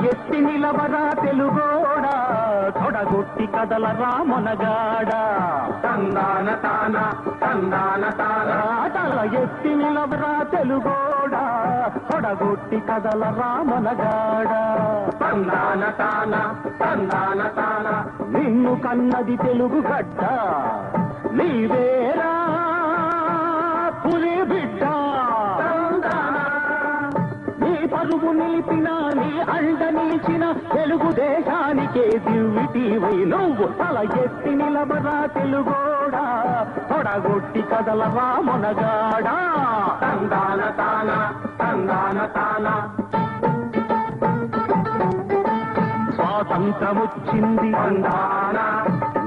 ఎత్తి నిలవరా తెలుగోడా తొడగొట్టి కదలరా మొనగాడా తందాన తాన తందాన తాన తల ఎత్తి నిలవరా తెలుగోడా తొడగొట్టి కదలరా మొనగాడా తందాన తాన తందాన తాన నిన్ను కన్నది తెలుగు గడ్డ నీవేరా పులి బిడ్డ నీ పరువు నిలిపిన నీ అండ నిలిచిన తెలుగుదేశానికే దివ్విటీవై నువ్వు తల ఎత్తి నిలబరా తెలుగోడా తొడగొట్టి కదలరా మొనగాడా తందాన తాన తందాన తాన స్వాతంత్రమొచ్చింది తందాన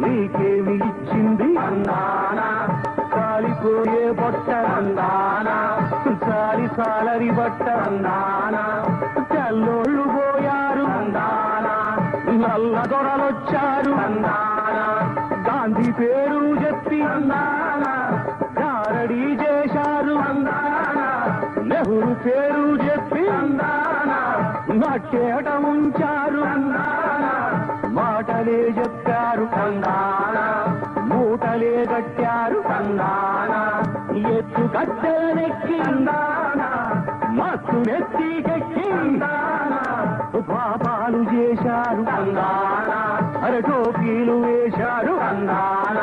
నీకేమి ఇచ్చింది తందాన కాలిపోయే బొట్ట తందాన సాలి సాలరి బట్ట తందాన తెల్లోళ్ళు పోయారు తందాన నల్ల దొరలొచ్చారు తందాన గాంధీ పేరు చెప్పి తందాన గారడీ చేశారు తందాన నెహ్రూ పేరు చెప్పి తందాన నట్టేట ఉంచారు తందాన మాటలే చెప్పారు తందాన మూటలే కట్టారు తందాన ఎత్తు కట్టెలనెక్కి తందాన మత్తు నెత్తికెక్కి తందాన పాపాలు చేశారు తందాన అరటోపీలు వేశారు తందాన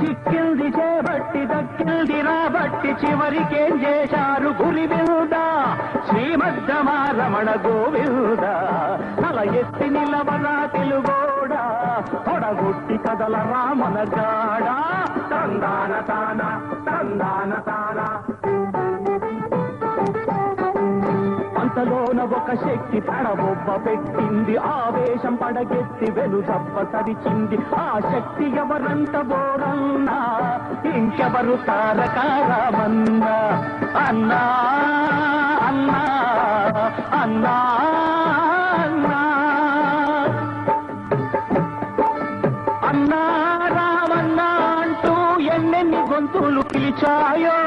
చిక్కింది చేపట్టి దక్కింది రాబట్టి చివరికేం చేశారు గురి విరుద శ్రీమద్దమా రమణ గోవింద తల ఎత్తి నిలవరా తెలుగోడా తొడగొట్టి కదలరా మనగాడా తందాన తాన తందాన తాన అంతలోన ఒక శక్తి పడబొబ్బ పెట్టింది ఆవేశం పడగెత్తి వెనుసప్ప సరిచింది ఆ శక్తి ఎవరంత బోరన్నా ఇంకెవరు తారకారామన్నా అన్నా అన్నా అన్నా అన్నా అన్నా రామన్నా అంటూ ఎన్నెన్ని గొంతులు పిలిచాయో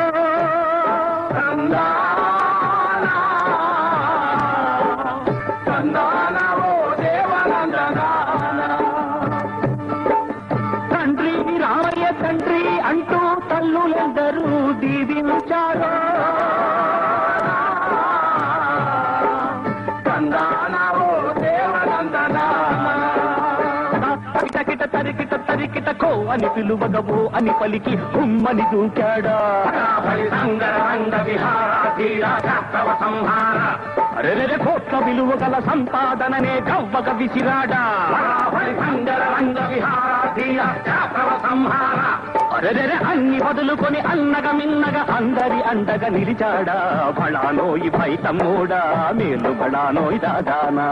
తండ్రి రామయ్య తండ్రి అంటూ తల్లులందరూ దీవించారు కిట తరికిట తరికిట కో అని పిలువగవు అని పలికి ఉమ్మని దూకాడా అరెరె కోట్ల విలువ గల సంపాదననే గవ్వక విసిరాడా అరెరె అన్ని వదులుకొని అన్నగ మిన్నగ అందరి అండగా నిలిచాడా బళానోయి భై తమ్ముడా మేలు బళానోయి దాదానా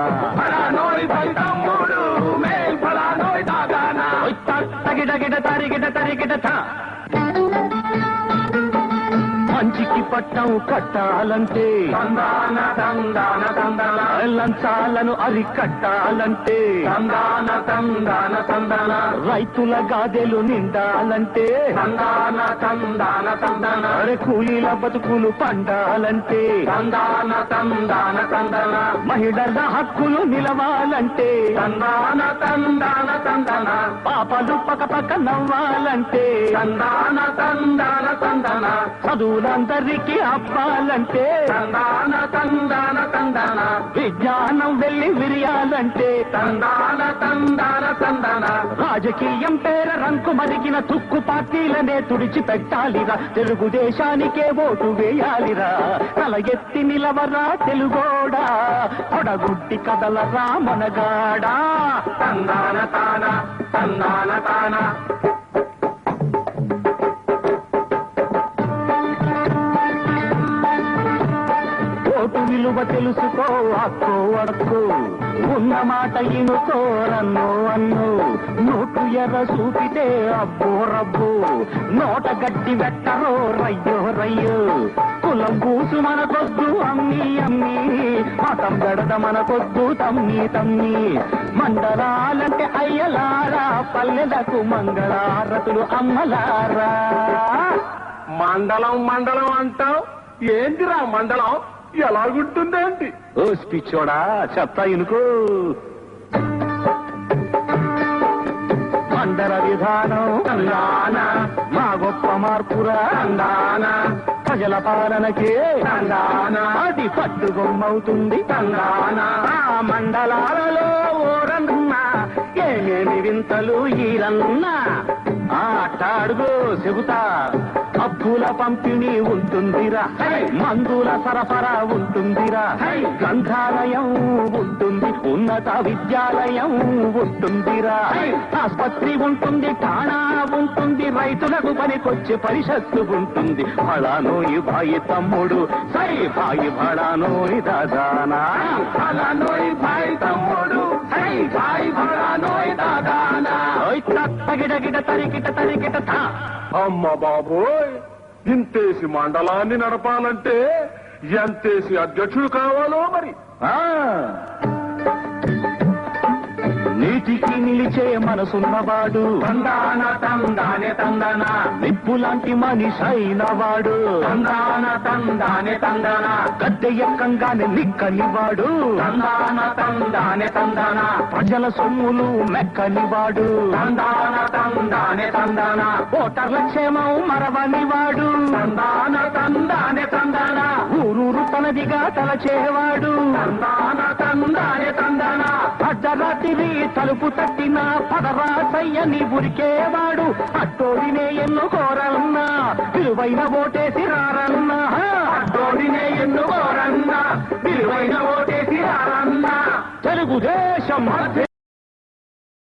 తగిడగిడ తరిగిడ తరిగిడ మంచికి పట్టం కట్టాలంటే తందాన తందాన తందన లంచాలను అరికట్టాలంటే తందాన తందాన తందన రైతుల గాదెలు నిండాలంటే తందాన తందాన తందన అరే కూలీల బతుకులు పండాలంటే తందాన తందాన తందన మహిళల హక్కులు నిలవాలంటే తందాన తందాన తందన పాపలు పక్క నవ్వాలంటే తందాన తందాన తందన చదువులందరికీ అప్పాలంటే తందాన తందాన తందన విజ్ఞానం వెళ్ళి విరియాలంటే తందాన తందాన తందన రాజకీయం పేర రంకు మరిగిన తుక్కు పార్టీలనే తుడిచిపెట్టాలిరా తెలుగుదేశానికే ఓటు వేయాలిరా తల ఎత్తి నిలవరా తెలుగోడా తొడగుట్టి కదలరా మనగాడా తందాన తాన తందాన తాన ఓటు విలువ తెలుసుకో అక్కో అడక్కో ఉన్న మాట ఇనుకో రన్ను అన్ను నోటు ఎర్ర చూపితే అబ్బో రబ్బు నోట గడ్డి వెట్టరో రయ్యో రయ్యో కులం కూసు మనకొద్దు అమ్మి అమ్మి మతం గడద మనకొద్దు తమ్మి తమ్మి మండలాలంటే అయ్యలారా పల్లెలకు మంగళారతులు అమ్మలారా మండలం మండలం అంటావు ఏంటిరా మండలం ఎలాగుంటుందేంటి? ఓ పిచ్చోడా చెప్తా ఇనుకో. మండల విధానం తందాన మా గొప్ప మార్పురా తందాన ప్రజల పాలనకే తందాన అది పట్టుగొమ్మవుతుంది. తందాన ఆ మండలాలలో ఓరన్నా ఏమేమి వింతలు ఈరన్నా అట్టాడుగో చెబుతా. అప్పుల పంపిణీ ఉంటుందిరా, మందుల సరఫరా ఉంటుందిరా, గ్రంథాలయం ఉంటుంది, ఉన్నత విద్యాలయం ఉంటుందిరా, ఆస్పత్రి ఉంటుంది, ఠాణా ఉంటుంది, రైతులకు పనికొచ్చే పరిషత్తు ఉంటుంది. ఫలానోయి భాయి తమ్ముడు సై భాయి ఫలానోయి దాదానా ఫలానోయ్ భాయ్ తమ్ముడు హై భాయ్ ఫలానోయ్ దాదానా. గిట తరికిట తరికిట థా. అమ్మ బాబోయ్, ఇంతేసి మండలాన్ని నడపాలంటే ఎంతేసి అధ్యక్షుడు కావాలో మరి. ఆ నీటికి నిలిచే మనసున్నవాడు, తందాన తందానే తందన నిప్పు లాంటి మనిషి అయినవాడు, తందాన తందానే తందన గద్దె ఎక్కంగానే నిక్కనివాడు, తందాన తందానే తందన ప్రజల సొమ్ములు మెక్కనివాడు, తందాన తందానే తందన ఓటర్ల క్షేమం మరవనివాడు, తందాన తందానే తందన ఊరూరు తనదిగా తలచేవాడు, తందాన తందానే తందన అర్ధరాత్రి తలుపు తట్టిన పదరా సయ్యని ఉరికేవాడు. అట్టోడినే ఎన్నుకోరన్నా విలువైన ఓటేసి రారన్నా, అట్టోడినే ఎన్నుకోరన్నా విలువైన ఓటేసి రారన్నా. తెలుగుదేశం